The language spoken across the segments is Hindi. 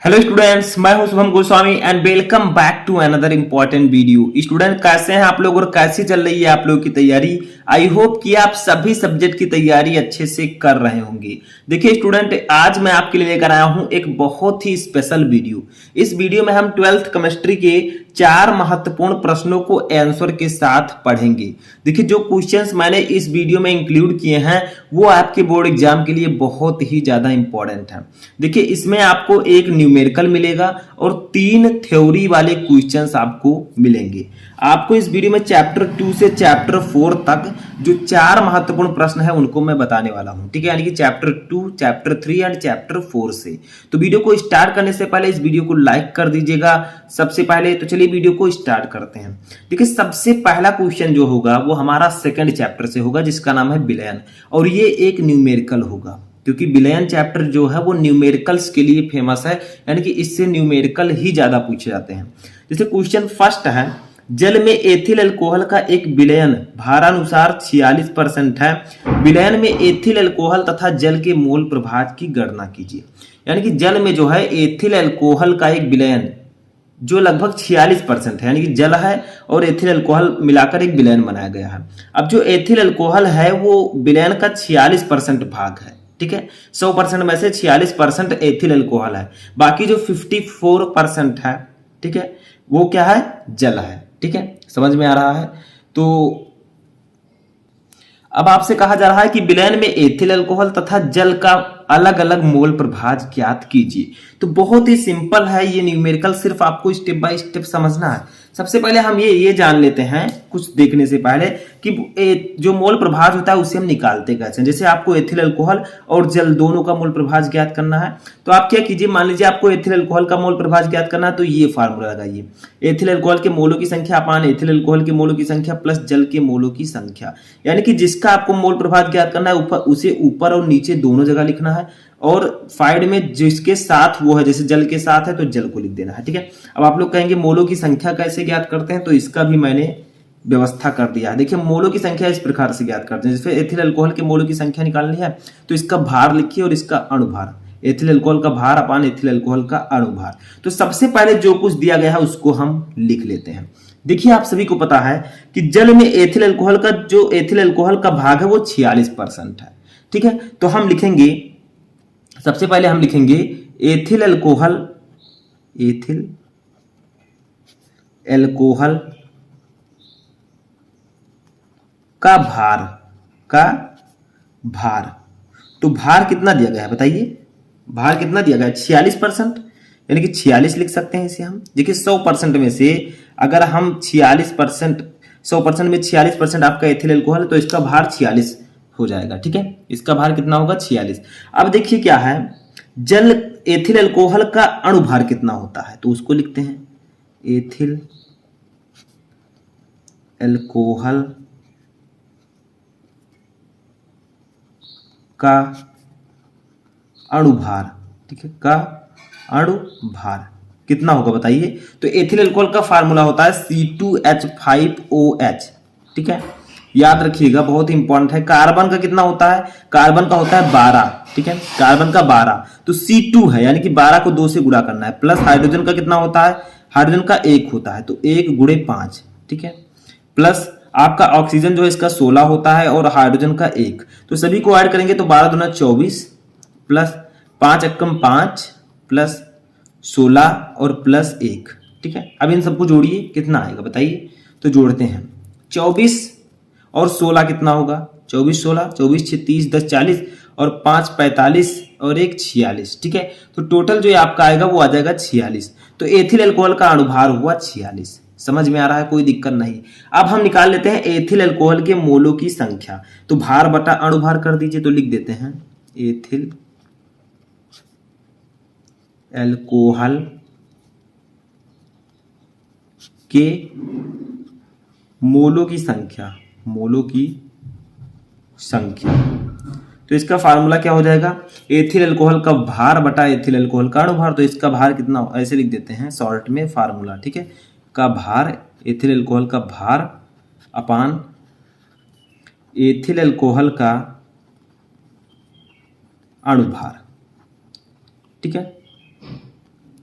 हेलो स्टूडेंट्स, मैं हूं Shubham Goswami and welcome back to another important video. Student कैसे हैं आप लोग और कैसी चल रही है आप लोगों की तैयारी। आई होप कि आप सभी सब्जेक्ट की तैयारी अच्छे से कर रहे होंगे। देखिए स्टूडेंट, आज मैं आपके लिए लेकर आया हूं एक बहुत ही स्पेशल वीडियो। इस वीडियो में हम 12th केमिस्ट्री के 4 महत्वपूर्ण प्रश्नों को आंसर के साथ पढ़ेंगे। देखिए जो क्वेश्चंस मैंने इस वीडियो में इंक्लूड किए हैं वो आपके बोर्ड एग्जाम के लिए बहुत ही ज्यादा इंपॉर्टेंट है। देखिए इसमें आपको एक न्यूमेरिकल मिलेगा और 3 थ्योरी वाले क्वेश्चंस आपको मिलेंगे। आपको इस वीडियो में चैप्टर 2 से चैप्टर 4 तक जो 4 महत्वपूर्ण प्रश्न है उनको मैं बताने वाला हूं, ठीक है। यानी कि चैप्टर 2, चैप्टर 3 एंड चैप्टर 4 से। तो वीडियो को स्टार्ट करने से पहले इस वीडियो को लाइक कर दीजिएगा सबसे पहले। तो चलिए वीडियो को स्टार्ट करते हैं। देखिए सबसे पहला क्वेश्चन जो होगा वो हमारा सेकंड चैप्टर से होगा जिसका नाम है विलयन, और ये एक न्यूमेरिकल होगा क्योंकि विलयन चैप्टर जो है वो न्यूमेरिकल्स के लिए फेमस है। यानी कि इससे न्यूमेरिकल ही ज्यादा पूछे जाते हैं। जैसे क्वेश्चन फर्स्ट है, जल में एथिल अल्कोहल का एक विलयन भारानुसार 46% है। विलयन में एथिल अल्कोहल तथा जल के मोल प्रभाव की गणना कीजिए। यानी कि जल में जो है एथिल अल्कोहल का एक विलयन जो लगभग 46% है, यानी कि जल है और एथिल अल्कोहल मिलाकर एक विलयन बनाया गया है। अब जो एथिल अल्कोहल है वो विलयन का 46% भाग है, ठीक है। 100% में से 46% एथिल अल्कोहल है, बाकी जो 54% है, ठीक है, वो क्या है, जल है, ठीक है। समझ में आ रहा है। तो अब आपसे कहा जा रहा है कि विलयन में एथिल अल्कोहल तथा जल का अलग अलग मोल प्रभाव ज्ञात कीजिए। तो बहुत ही सिंपल है ये न्यूमेरिकल, सिर्फ आपको स्टेप बाय स्टेप समझना है। सबसे पहले हम ये जान लेते हैं कुछ देखने से पहले कि जो मोल प्रभाव होता है उसे हम निकालते कैसे हैं। जैसे आपको एथिल अल्कोहल और जल दोनों का मोल प्रभाव ज्ञात करना है तो आप क्या कीजिए, मान लीजिए आपको एथिल अल्कोहल का मोल प्रभाव ज्ञात करना है तो ये फार्मूला लगाइए, एथिल अल्कोहल के मोलों की संख्या अपान एथिल अल्कोहल के मोलों की संख्या प्लस जल के मोलों की संख्या। यानी कि जिसका आपको मोल प्रभाव ज्ञात करना है उसे ऊपर और नीचे दोनों जगह लिखना है, और साइड में जिसके साथ वो है, जैसे जल के साथ है तो जल को लिख देना है, ठीक है। अब आप लोग कहेंगे मोलों की संख्या कैसे ज्ञात करते हैं, तो इसका भी मैंने व्यवस्था कर दिया है। देखिए मोलों की संख्या इस प्रकार से ज्ञात करते हैं। जैसे एथिल अल्कोहल के मोलों की संख्या निकालनी है तो इसका भार लिखिए और इसका अणुभार, एथिल अल्कोहल का भार अपान एथिल अल्कोहल का अणुभार। तो सबसे पहले जो कुछ दिया गया है उसको हम लिख लेते हैं। देखिए आप सभी को पता है कि जल में एथिल अल्कोहल का जो एथिल अल्कोहल का भाग है वो 46% है, ठीक है। तो हम लिखेंगे, सबसे पहले हम लिखेंगे एथिल अल्कोहल, एथिल अल्कोहल का भार, का भार। तो भार कितना दिया गया है बताइए, भार कितना दिया गया है 46%, यानी कि 46 लिख सकते हैं इसे हम। देखिए 100% में से अगर हम 46%, 100% में 46% आपका एथिल अल्कोहल है तो इसका भार 46 हो जाएगा, ठीक है। इसका भार कितना होगा 46। अब देखिए क्या है, जल एथिल अल्कोहल का अणुभार कितना होता है तो उसको लिखते हैं, एथिल अल्कोहल का अणुभार, ठीक है, का अणुभार कितना होगा बताइए। तो एथिल अल्कोहल का फार्मूला होता है C2H5OH, ठीक है, याद रखिएगा, बहुत इंपॉर्टेंट है। कार्बन का कितना होता है, कार्बन का होता है 12, ठीक है, कार्बन का 12, तो C2 है, यानी कि 12 को 2 से गुणा करना है, प्लस हाइड्रोजन का कितना होता है, हाइड्रोजन का 1 होता है तो 1 गुणे 5, ठीक है, प्लस आपका ऑक्सीजन जो है इसका 16 होता है और हाइड्रोजन का 1, तो सभी को ऐड करेंगे तो 12 दूना 24 प्लस 5 एकम 5 प्लस 16 और प्लस 1, ठीक है। अब इन सबको जोड़िए कितना आएगा बताइए। तो जोड़ते हैं 24 और 16 कितना होगा, 24 16, 24 6 30 10 40 और 5 45 और 1 46, ठीक है। तो टोटल जो आपका आएगा वो आ जाएगा 46। तो एथिल अल्कोहल का अणुभार हुआ 46। समझ में आ रहा है, कोई दिक्कत नहीं। अब हम निकाल लेते हैं एथिल अल्कोहल के मोलों की संख्या। तो भार बटा अणुभार कर दीजिए, तो लिख देते हैं एथिल अल्कोहल के मोलों की संख्या, मोलों की संख्या। तो इसका फार्मूला क्या हो जाएगा, एथिल अल्कोहल का भार बटा एथिल अल्कोहल का अणुभार। तो इसका भार कितना, ऐसे लिख देते हैं शॉर्ट में फार्मूला, ठीक है, का भार, एथिल अल्कोहल का भार अपान एथिल अल्कोहल का अणुभार, ठीक है।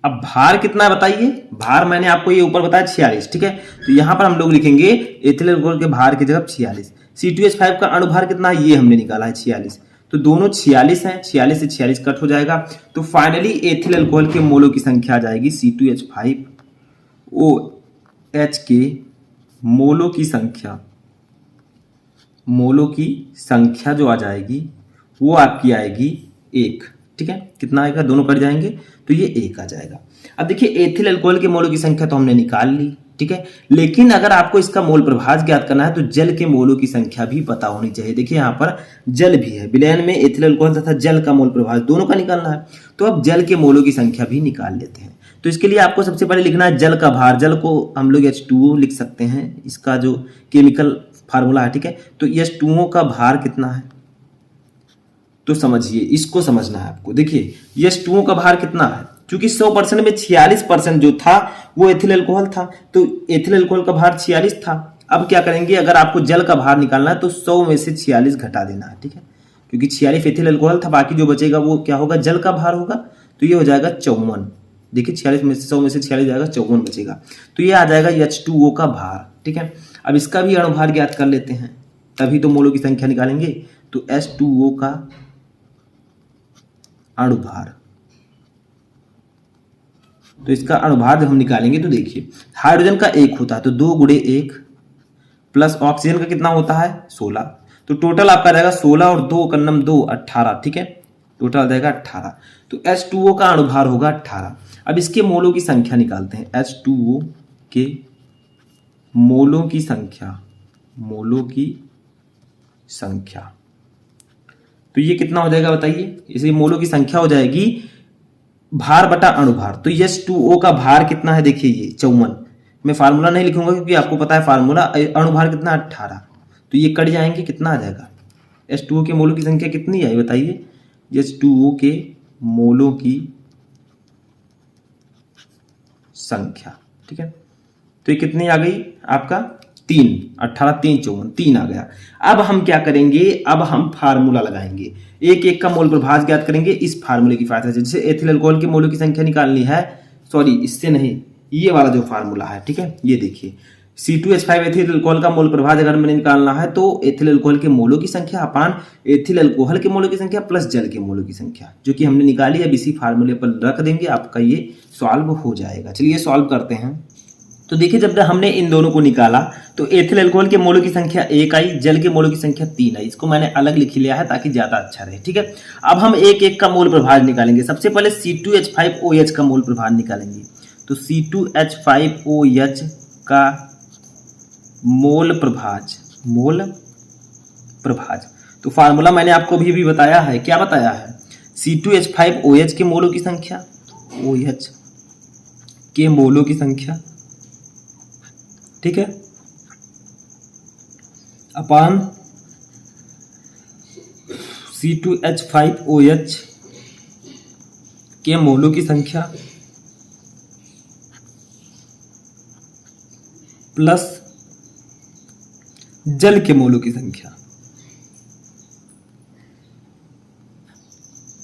अब भार कितना है बताइए। भार मैंने आपको ये ऊपर बताया 46, ठीक है। तो यहां पर हम लोग लिखेंगे एथिल अल्कोहल के भार की जगह 46। C2H5 का अणुभार कितना है ये हमने निकाला है 46, तो दोनों 46 हैं, 46 से 46 कट हो जाएगा। तो फाइनली एथिल अल्कोहल के मोलों की संख्या आ जाएगी C2H5OH के मोलों की संख्या जो आ जाएगी वो आपकी आएगी 1, ठीक है। कितना आएगा, दोनों कट जाएंगे तो ये 1 आ जाएगा। अब देखिए एथिल अल्कोहल के मोलों की संख्या तो हमने निकाल ली, ठीक है। लेकिन अगर आपको इसका मोल प्रभाज ज्ञात करना है तो जल के मोलों की संख्या भी पता होनी चाहिए। देखिए यहाँ पर जल भी है, विलयन में एथिल अल्कोहल तथा जल का मोल प्रभाज दोनों का निकालना है। तो अब जल के मोलों की संख्या भी निकाल लेते हैं। तो इसके लिए आपको सबसे पहले लिखना है जल का भार। जल को हम लोग H2O लिख सकते हैं, इसका जो केमिकल फार्मूला है, ठीक है। तो H2O का भार कितना है तो समझिए, इसको समझना है आपको। देखिए H2O का भार कितना है, क्योंकि 100% में 46% जो था वो एथिल अल्कोहल था, तो एथिल अल्कोहल का भार 46 था। अब क्या करेंगे, अगर आपको जल का भार निकालना है तो 100 में से 46 घटा देना है, ठीक है। क्योंकि 46 एथिल अल्कोहल था, बाकी जो बचेगा वो क्या होगा, जल का भार होगा। तो ये हो जाएगा 54। देखिए 46 में से 100 में से 46 जाएगा, 54 बचेगा। तो ये आ जाएगा H2O का भार, ठीक है। अब इसका भी अणुभार ज्ञात कर लेते हैं, तभी तो मोलों की संख्या निकालेंगे। तो H2O का अणुभार, तो इसका अणुभार जब हम निकालेंगे तो देखिए हाइड्रोजन का 1 होता है तो 2 गुणे 1 प्लस ऑक्सीजन का कितना होता है 16, तो टोटल आपका रहेगा 16 और 2 कन्नम 2 18, ठीक है। टोटल आ जाएगा 18। तो H2O का अणुभार होगा 18। अब इसके मोलों की संख्या निकालते हैं। H2O के मोलों की संख्या तो ये कितना हो जाएगा बताइए। इसे मोलों की संख्या हो जाएगी भार बटा अणुभार। तो H2O का भार कितना है, देखिए ये 54। मैं फार्मूला नहीं लिखूंगा क्योंकि आपको पता है फार्मूला। अणुभार कितना 18, तो ये कट जाएंगे, कितना आ जाएगा। H2O के मोलों की संख्या कितनी आई बताइए। H2O के मोलों की संख्या, ठीक है। तो ये कितनी आ गई आपका 3, 18 3 54, 3 आ गया। अब हम क्या करेंगे, अब हम फार्मूला लगाएंगे, एक एक का मोल प्रभाज ज्ञात करेंगे इस फार्मूले की फायदा से। जैसे एथिल अल्कोहल के मोलों की संख्या निकालनी है, सॉरी इससे नहीं, ये वाला जो फार्मूला है, ठीक है। ये देखिए C2H5 एथिल अल्कोहल का मोल प्रभाज अगर मैंने निकालना है तो एथिल अल्कोहल के मोलों की संख्या अपान एथिल अल्कोहल के मोलों की संख्या प्लस जल के मोलों की संख्या, जो कि हमने निकाली। अब इसी फार्मूले पर रख देंगे, आपका ये सॉल्व हो जाएगा। चलिए सॉल्व करते हैं। तो देखिए जब हमने इन दोनों को निकाला तो एथिल अल्कोहल के मोलों की संख्या 1 आई, जल के मोलों की संख्या 3 आई। इसको मैंने अलग लिख लिया है ताकि ज्यादा अच्छा रहे, ठीक है। अब हम एक एक का मोल प्रभाज निकालेंगे। सबसे पहले C2H5OH का मोल प्रभाज निकालेंगे। तो C2H5OH का मोल प्रभाज तो फार्मूला मैंने आपको भी बताया है। क्या बताया है, C2H5OH के मोलों की संख्या, OH के मोलों की संख्या, ठीक है, अपान C2H5OH के मोलों की संख्या प्लस जल के मोलों की संख्या,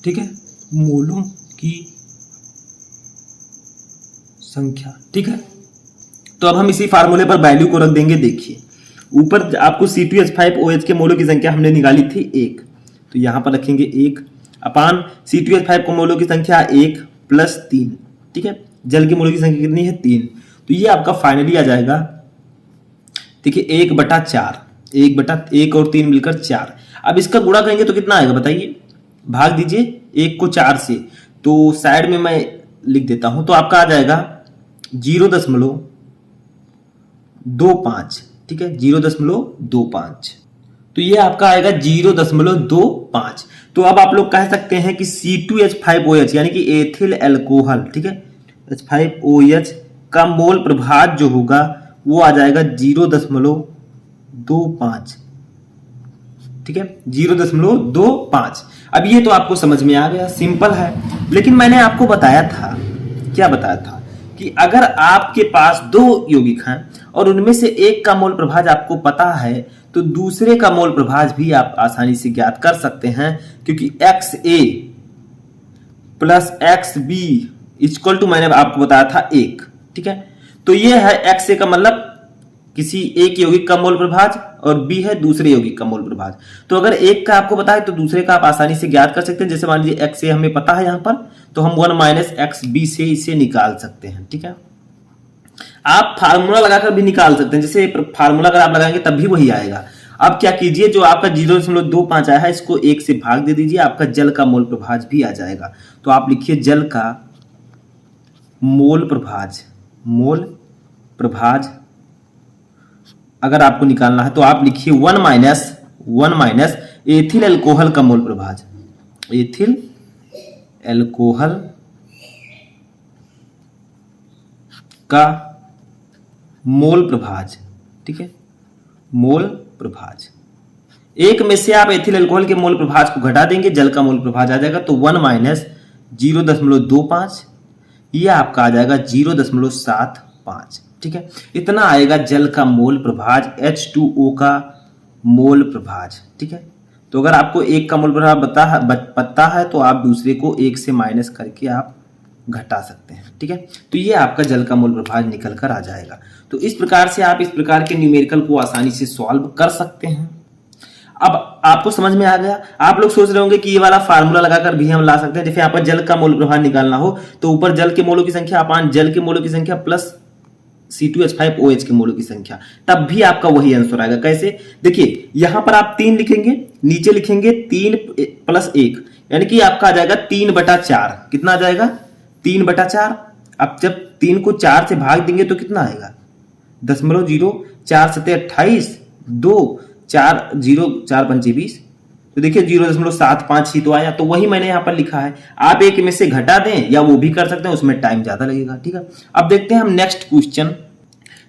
ठीक है, मोलों की संख्या, ठीक है। तो अब हम इसी फार्मूले पर वैल्यू को रख देंगे। देखिए ऊपर आपको C2H5OH के मोलों की संख्या हमने निकाली थी 1, तो यहां पर रखेंगे 1 अपान C2H5 को मोलों की संख्या 1 प्लस 3, ठीक है। जल के मोलों की संख्या कितनी है 3, तो ये आपका फाइनली आ जाएगा। देखिए 1/4, 1 और 3 मिलकर 4। अब इसका गुणा करेंगे तो कितना आएगा बताइए, भाग दीजिए 1 को 4 से, तो साइड में मैं लिख देता हूं। तो आपका आ जाएगा 0.25, ठीक है, 0.25। तो ये आपका आएगा 0.25। तो अब आप लोग कह सकते हैं कि C2H5OH यानी कि एथिल अल्कोहल, ठीक है, H5OH का मोल प्रभाज जो होगा वो आ जाएगा 0.25, ठीक है, 0.25। अब ये तो आपको समझ में आ गया, सिंपल है। लेकिन मैंने आपको बताया था, क्या बताया था, कि अगर आपके पास 2 यौगिक हैं और उनमें से एक का मोल प्रभाज आपको पता है तो दूसरे का मोल प्रभाज भी आप आसानी से ज्ञात कर सकते हैं, क्योंकि XA plus XB equal to मैंने आपको बताया था 1, ठीक है। तो ये है XA का मतलब किसी एक यौगिक का मोल प्रभाज और B है दूसरे यौगिक का मोल प्रभाज। तो अगर एक का आपको पता है तो दूसरे का आप आसानी से ज्ञात कर सकते हैं। जैसे मान लीजिए XA हमें पता है यहां पर, तो हम 1 - XB से इसे निकाल सकते हैं, ठीक है। आप फार्मूला लगाकर भी निकाल सकते हैं, जैसे फार्मूला अगर आप लगाएंगे तब भी वही आएगा। अब क्या कीजिए, जो आपका 0.25 आया है इसको 1 से भाग दे दीजिए, आपका जल का मोल प्रभाज भी आ जाएगा। तो आप लिखिए जल का मोल प्रभाज अगर आपको निकालना है तो आप लिखिए 1 - एथिल अल्कोहल का मोल प्रभाज, एथिल अल्कोहल का मोल प्रभाज, ठीक है, मोल प्रभाज। एक में से आप एथिल अल्कोहल के मोल प्रभाज को घटा देंगे, जल का मोल प्रभाज आ जाएगा। तो 1 - 0.25 ये आपका आ जाएगा 0.75, ठीक है। इतना आएगा जल का मोल प्रभाज, H2O का मोल प्रभाज, ठीक है। तो अगर आपको एक का मोल प्रभाज पता है तो आप दूसरे को 1 से माइनस करके आप घटा सकते हैं, ठीक है। तो ये आपका जल का मोल प्रभाज निकल कर आ जाएगा। तो इस प्रकार से आप इस प्रकार के न्यूमेरिकल को आसानी से सॉल्व कर सकते हैं। अब आपको समझ में आ गया। आप लोग सोच रहे होंगे कि ये वाला फार्मूला लगाकर भी हम ला सकते हैं। जैसे यहाँ पर जल का मोल प्रभाज निकालना हो तो ऊपर जल के मोलों की संख्या अपान जल के मोलों की संख्या प्लस C2H5OH के मोलों की संख्या, तब भी आपका वही आंसर आएगा। कैसे? देखिए यहां पर आप 3 लिखेंगे, नीचे लिखेंगे 3 + 1, यानी कि आपका आ जाएगा 3/4। कितना आ जाएगा? 3/4। अब जब 3 को 4 से भाग देंगे तो कितना आएगा? 0.0, 4 × 7 = 28, 2 4 0 4 × 5 = 20। तो देखिए 0.75 ही तो आया। तो वही मैंने यहां पर लिखा है। आप एक में से घटा दें या वो भी कर सकते हैं, उसमें टाइम ज्यादा लगेगा, ठीक है। अब देखते हैं हम नेक्स्ट क्वेश्चन।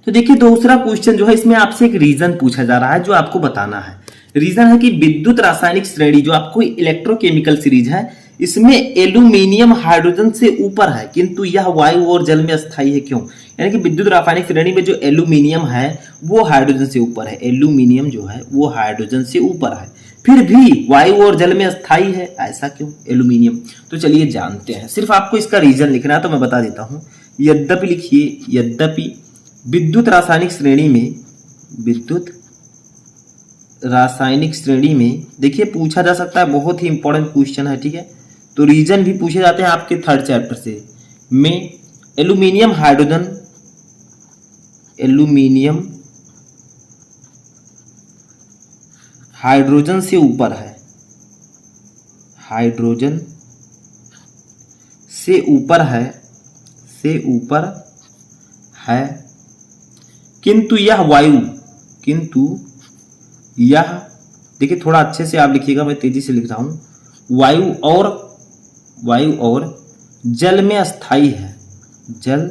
तो देखिए दूसरा क्वेश्चन जो है इसमें आपसे एक रीजन पूछा जा रहा है जो आपको बताना है। रीजन है कि विद्युत रासायनिक श्रेणी जो आपको इलेक्ट्रोकेमिकल सीरीज है इसमें एल्यूमिनियम हाइड्रोजन से ऊपर है किंतु यह वायु और जल में अस्थायी है, क्यों? यानी कि विद्युत रासायनिक श्रेणी में जो एल्यूमिनियम है वो हाइड्रोजन से ऊपर है, एल्यूमिनियम जो है वो हाइड्रोजन से ऊपर है, फिर भी वायु और जल में अस्थायी है, ऐसा क्यों एल्यूमिनियम? तो चलिए जानते हैं। सिर्फ आपको इसका रीजन लिखना है तो मैं बता देता हूं। यद्यपि लिखिए, यद्यपि विद्युत रासायनिक श्रेणी में, विद्युत रासायनिक श्रेणी में देखिए पूछा जा सकता है, बहुत ही इंपॉर्टेंट क्वेश्चन है, ठीक है। तो रीजन भी पूछे जाते हैं आपके 3rd चैप्टर से में। एल्यूमिनियम हाइड्रोजन, एल्यूमिनियम हाइड्रोजन से ऊपर है, हाइड्रोजन से ऊपर है, से ऊपर है, किंतु यह वायु, किंतु यह, देखिए थोड़ा अच्छे से आप लिखिएगा, मैं तेजी से लिख रहा हूं। वायु और जल में अस्थायी है, जल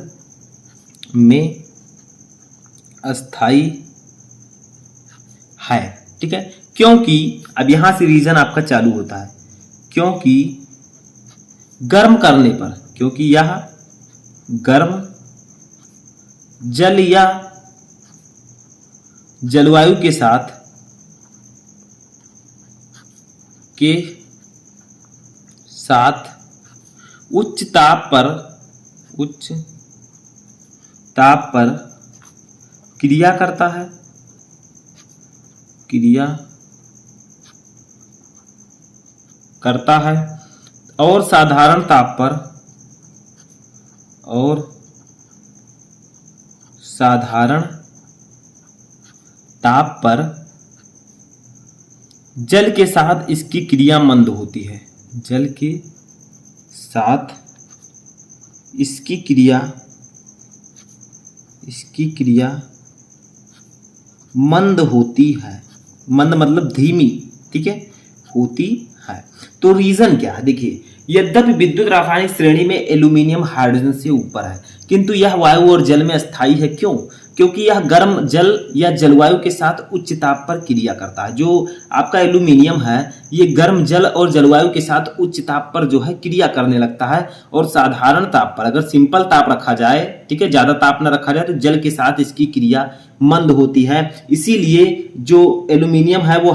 में अस्थायी है, ठीक है। क्योंकि अब यहां से रीजन आपका चालू होता है, क्योंकि गर्म करने पर, क्योंकि यह गर्म जल या जलवायु के साथ उच्च ताप पर क्रिया करता है, क्रिया करता है, और साधारण ताप पर, और साधारण ताप पर जल के साथ इसकी क्रिया मंद होती है, जल के साथ इसकी क्रिया मंद होती है, मंद मतलब धीमी, ठीक है, होती है। तो रीजन क्या है? देखिए यद्यपि विद्युत रासायनिक श्रेणी में एल्यूमिनियम हाइड्रोजन से ऊपर है किंतु यह वायु और जल में अस्थायी है, क्यों? क्योंकि यह गर्म जल या जलवायु के साथ उच्च ताप पर क्रिया करता है। जो आपका एल्यूमिनियम है ये गर्म जल और जलवायु के साथ उच्च ताप पर जो है क्रिया करने लगता है, और साधारण ताप पर, अगर सिंपल ताप रखा जाए, ठीक है, ज्यादा ताप न रखा जाए, तो जल के साथ इसकी क्रिया मंद होती है। इसीलिए जो एल्यूमिनियम है वो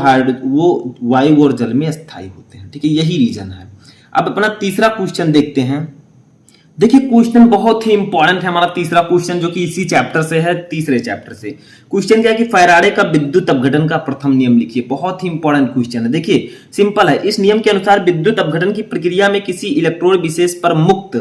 वायु और जल में अस्थायी होते हैं, ठीक है, यही रीजन है। अब अपना तीसरा क्वेश्चन देखते हैं। देखिए क्वेश्चन बहुत ही इंपॉर्टेंट है, हमारा तीसरा क्वेश्चन जो कि इसी चैप्टर से है, तीसरे चैप्टर से। क्वेश्चन क्या है कि फैराडे का विद्युत अपघटन का प्रथम नियम लिखिए। बहुत ही इंपॉर्टेंट क्वेश्चन है। देखिए सिंपल है, इस नियम के अनुसार विद्युत अपघटन की प्रक्रिया में किसी इलेक्ट्रोड विशेष पर मुक्त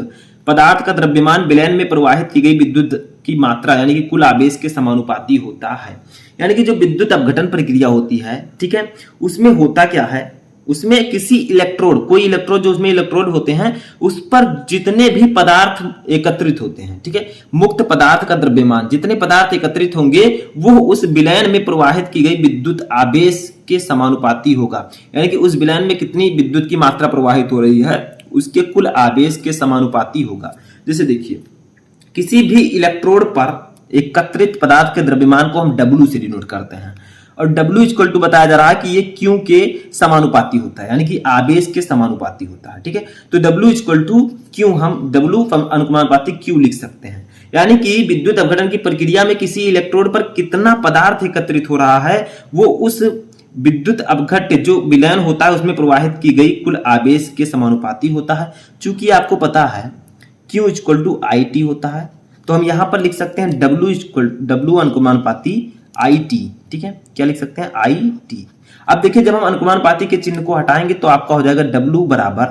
पदार्थ का द्रव्यमान विलयन में प्रवाहित की गई विद्युत की मात्रा यानी कि कुल आवेश के समानुपाती होता है। यानी कि जो विद्युत अपघटन प्रक्रिया होती है, ठीक है, उसमें होता क्या है, उसमें किसी इलेक्ट्रोड, कोई इलेक्ट्रोड, जो उसमें इलेक्ट्रोड होते हैं उस पर जितने भी पदार्थ एकत्रित होते हैं, ठीक है, मुक्त पदार्थ का द्रव्यमान, जितने पदार्थ एकत्रित होंगे वो उस विलयन में प्रवाहित की गई विद्युत आवेश के समानुपाती होगा। यानी कि उस विलयन में कितनी विद्युत की मात्रा प्रवाहित हो रही है उसके कुल आवेश के समानुपाती होगा। जैसे देखिए किसी भी इलेक्ट्रोड पर एकत्रित पदार्थ के द्रव्यमान को हम W से डिनोट करते हैं और W इक्वल टू बताया जा रहा है कि ये Q के समानुपाती होता है, यानी कि आवेश के समानुपाती होता है, ठीक है। तो W इक्वल टू Q, हम W अनुपाती Q लिख सकते हैं। यानी कि विद्युत अपघटन की प्रक्रिया में किसी इलेक्ट्रोड पर कितना पदार्थ एकत्रित हो रहा है वो उस विद्युत अपघट्य जो विलयन होता है उसमें प्रवाहित की गई कुल आवेश के समानुपाती होता है। चूंकि आपको पता है Q इक्वल टू IT होता है, तो हम यहां पर लिख सकते हैं W अनुपाती IT, ठीक है, क्या लिख सकते हैं IT। अब देखिए जब हम अनुपाती के चिन्ह को हटाएंगे तो आपका हो जाएगा W बराबर,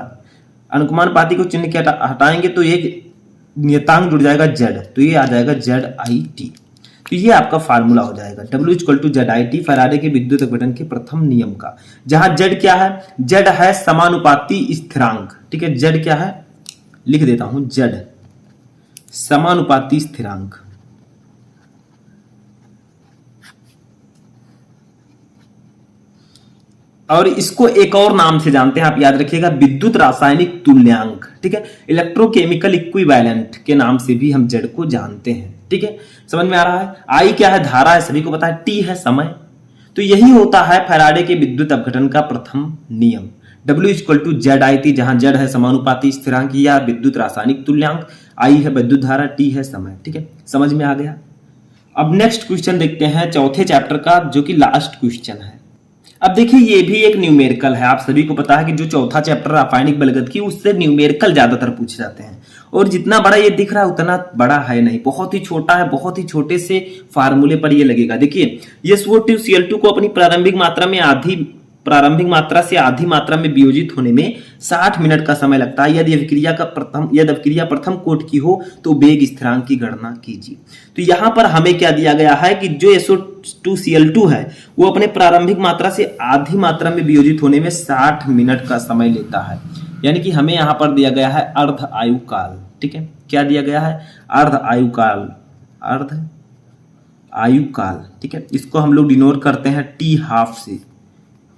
अनुपाती को चिन्ह के हटाएंगे तो एक नियतांक जुड़ जाएगा Z, तो ये आ जाएगा ZIT। तो ये आपका फार्मूला हो जाएगा W equal to ZIT, Faraday के विद्युत अपघटन के प्रथम नियम का। जहां Z क्या है, Z है समानुपाती स्थिरांक, ठीक है, Z क्या है लिख देता हूं, Z समानुपाती स्थिरांक। और इसको एक और नाम से जानते हैं, आप याद रखिएगा, विद्युत रासायनिक तुल्यांक, ठीक है, इलेक्ट्रोकेमिकल इक्विवेलेंट के नाम से भी हम Z को जानते हैं, ठीक है, समझ में आ रहा है। I क्या है, धारा है, सभी को पता है। T है समय। तो यही होता है फैराडे के विद्युत अपघटन का प्रथम नियम। W इक्वल टू ZIT, जहां Z है समानुपाती स्थिरांक या विद्युत रासायनिक तुल्यांक, I है विद्युत धारा, T है समय, ठीक है, समझ में आ गया। अब नेक्स्ट क्वेश्चन देखते हैं चौथे चैप्टर का, जो कि लास्ट क्वेश्चन है। अब देखिए ये भी एक न्यूमेरिकल है। आप सभी को पता है कि जो चौथा चैप्टर रासायनिक बलगत की, उससे न्यूमेरिकल ज्यादातर पूछे जाते हैं, और जितना बड़ा ये दिख रहा है उतना बड़ा है नहीं, बहुत ही छोटा है, बहुत ही छोटे से फार्मूले पर ये लगेगा। देखिए ये SO2Cl2 को अपनी प्रारंभिक मात्रा से आधी मात्रा में वियोजित होने में 60 मिनट का समय लगता है। यदि अभिक्रिया प्रथम कोट की हो तो वेग स्थिरांक की गणना कीजिए। तो यहां पर हमें क्या दिया गया है कि जो SO2Cl2 है वो अपने प्रारंभिक मात्रा से आधी मात्रा में वियोजित होने में 60 मिनट का समय लेता है। यानी कि हमें यहां पर दिया गया है अर्ध आयु काल, ठीक है, क्या दिया गया है, अर्ध आयु काल, अर्ध आयु काल, ठीक है, इसको हम लोग डिनोट करते हैं T½ से,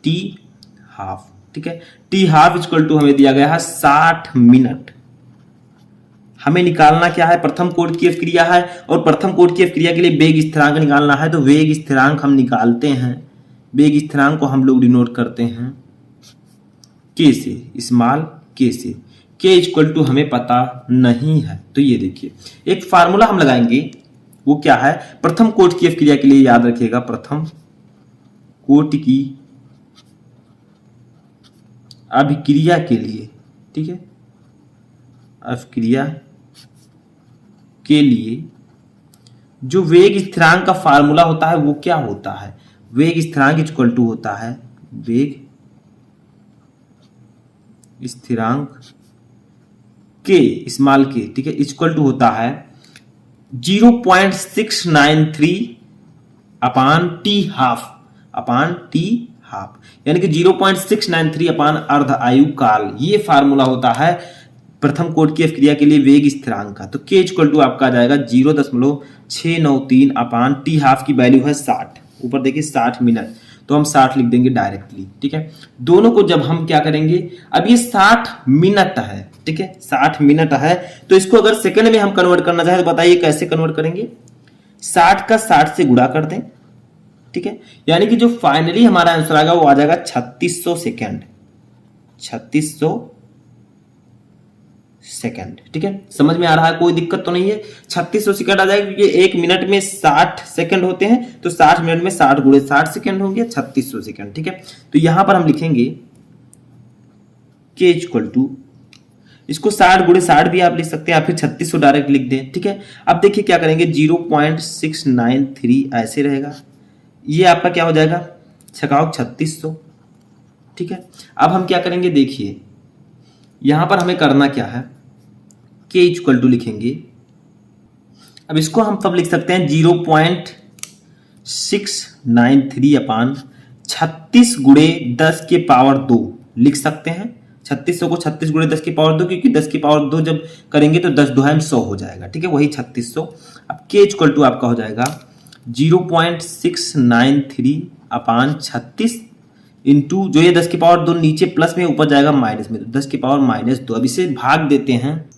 T½ ठीक है। T½ इक्वल टू हमें दिया गया है 60 मिनट। हमें निकालना क्या है, प्रथम कोट की अभिक्रिया है और प्रथम कोट की अभिक्रिया के लिए वेग स्थिरांक निकालना है। तो वेग स्थिरांक हम निकालते हैं, वेग स्थिरांक को हम लोग डिनोट करते हैं K से, स्मॉल K से। K इक्वल टू हमें पता नहीं है, तो ये देखिए एक फार्मूला हम लगाएंगे, वो क्या है, प्रथम कोट की अभिक्रिया के लिए याद रखिएगा, प्रथम कोट की अभिक्रिया के लिए, ठीक है, अभिक्रिया के लिए जो वेग स्थिरांक का फार्मूला होता है वो क्या होता है, वेग स्थिरांक इक्वल टू होता है वेग स्थिरांक के, स्मॉल के, ठीक है, इक्वल टू होता है 0.693 अपान T½ यानी कि 0.693 अपान अर्ध आयु काल। ये फार्मूला होता है प्रथम कोट की अभिक्रिया के लिए वेग स्थिरांक का। तो K इक्वल टू आपका आ जाएगा 0.693 अपान T½ की वैल्यू है 60, ऊपर देखिए 60 मिनट, तो हम 60 लिख देंगे डायरेक्टली, ठीक है। दोनों को जब हम क्या करेंगे, अब ये 60 मिनट है, ठीक है, 60 मिनट है, तो इसको अगर सेकंड में हम कन्वर्ट करना चाहे तो बताइए कैसे कन्वर्ट करेंगे। 60 का 60 से गुणा कर दें, ठीक है, यानी कि जो फाइनली हमारा आंसर आएगा वो आ जाएगा 3600 सेकेंड, 3600 सेकेंड, ठीक है, समझ में आ रहा है, कोई दिक्कत तो नहीं है। 3600 सेकेंड आ जाएगा क्योंकि 1 मिनट में 60 सेकेंड होते हैं, तो 60 मिनट में 60 गुणे 60 सेकेंड होंगे, 3600 सेकेंड, ठीक है। तो यहां पर हम लिखेंगे K इक्वल टू, इसको 60 गुणे 60 भी आप लिख सकते हैं, या फिर 3600 डायरेक्ट लिख दें। ठीक है, अब देखिए क्या करेंगे, 0.693 ऐसे रहेगा, ये आपका क्या हो जाएगा, छकाओ 3600। ठीक है, अब हम क्या करेंगे, देखिए यहां पर हमें करना क्या है, k इक्वल टू लिखेंगे। अब इसको हम तब लिख सकते हैं 0.693 अपान 36 गुणे 10 के पावर 2 लिख सकते हैं। 3600 को 36 गुणे 10 की पावर 2, क्योंकि 10 की पावर 2 जब करेंगे तो 10 2 100 हो जाएगा। ठीक है, वही 3600। अब k इक्वल टू आपका हो जाएगा 0.693 अपान 36 इंटू जो ये 10 की पावर 2 नीचे प्लस में, ऊपर जाएगा माइनस में, तो 10 की पावर -2। अब इसे भाग देते हैं।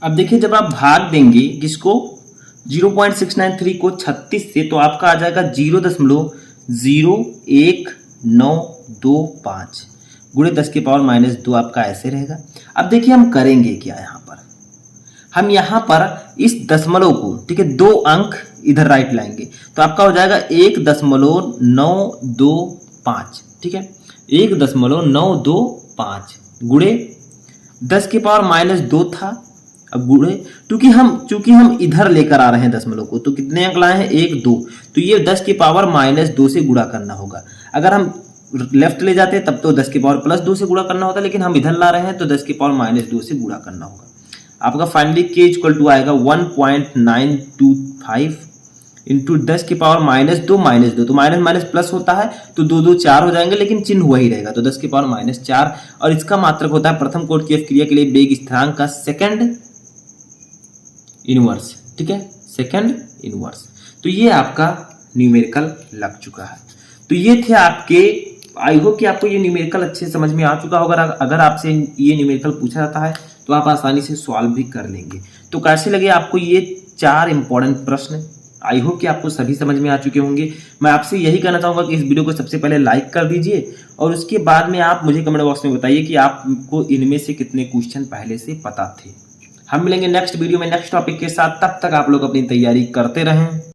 अब देखिए जब आप भाग देंगे किसको, 0.693 को 36 से, तो आपका आ जाएगा 0.01925 गुणे 10 की पावर -2 आपका ऐसे रहेगा। अब देखिए हम करेंगे क्या, हम यहाँ पर इस दशमलव को, ठीक है, 2 अंक इधर राइट लाएंगे, तो आपका हो जाएगा 1.925। ठीक है, 1.925 गुणे 10 की पावर -2 था। अब गुणे, चूंकि हम इधर लेकर आ रहे हैं दशमलव को, तो कितने अंक लाए हैं, 1 2, तो ये 10 की पावर -2 से गुणा करना होगा। अगर हम लेफ्ट ले जाते तब तो 10 की पावर +2 से गुणा करना होता, लेकिन हम इधर ला रहे हैं तो 10 की पावर -2 से गुणा करना होगा। आपका फाइनली k इक्वल टू आएगा 1.925 इंटू 10 की पावर -2 तो माइनस माइनस प्लस होता है, तो 2 2 4 हो जाएंगे, लेकिन चिन्ह वही रहेगा, तो 10 की पावर -4। और इसका मात्रक होता है प्रथम कोटि की क्रिया के लिए वेग स्थिरांक का सेकंड इनवर्स। ठीक है, सेकंड इनवर्स। तो ये आपका न्यूमेरिकल लग चुका है। तो ये थे आपके, आई होप कि आपको ये न्यूमेरिकल अच्छे से समझ में आ चुका होगा। अगर आपसे ये न्यूमेरिकल पूछा जाता है तो आप आसानी से सॉल्व भी कर लेंगे। तो कैसे लगे आपको ये 4 इंपॉर्टेंट प्रश्न, आई होप कि आपको सभी समझ में आ चुके होंगे। मैं आपसे यही कहना चाहूंगा कि इस वीडियो को सबसे पहले लाइक कर दीजिए, और उसके बाद में आप मुझे कमेंट बॉक्स में बताइए कि आपको इनमें से कितने क्वेश्चन पहले से पता थे। हम मिलेंगे नेक्स्ट वीडियो में नेक्स्ट टॉपिक के साथ, तब तक आप लोग अपनी तैयारी करते रहें।